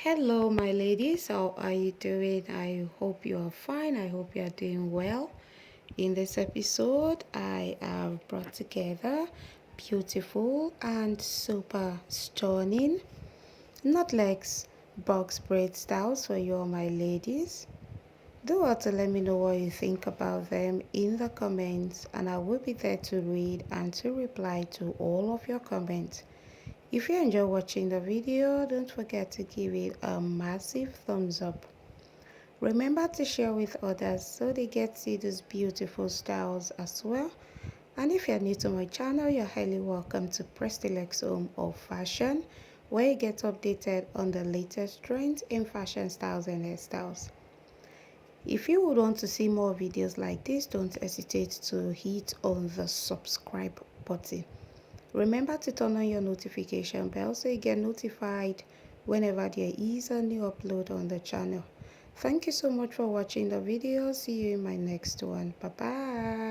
Hello, my ladies. How are you doing? I hope you are fine. I hope you are doing well. In this episode, I have brought together beautiful and super stunning knotless box braid styles for you, my ladies. Do also let me know what you think about them in the comments, and I will be there to read and to reply to all of your comments. If you enjoy watching the video, don't forget to give it a massive thumbs up. Remember to share with others so they get to see these beautiful styles as well. And if you're new to my channel, you're highly welcome to press the Lex Home of Fashion, where you get updated on the latest trends in fashion styles and hairstyles. If you would want to see more videos like this, don't hesitate to hit on the subscribe button. Remember to turn on your notification bell so you get notified whenever there is a new upload on the channel. Thank you so much for watching the video. See you in my next one. Bye bye.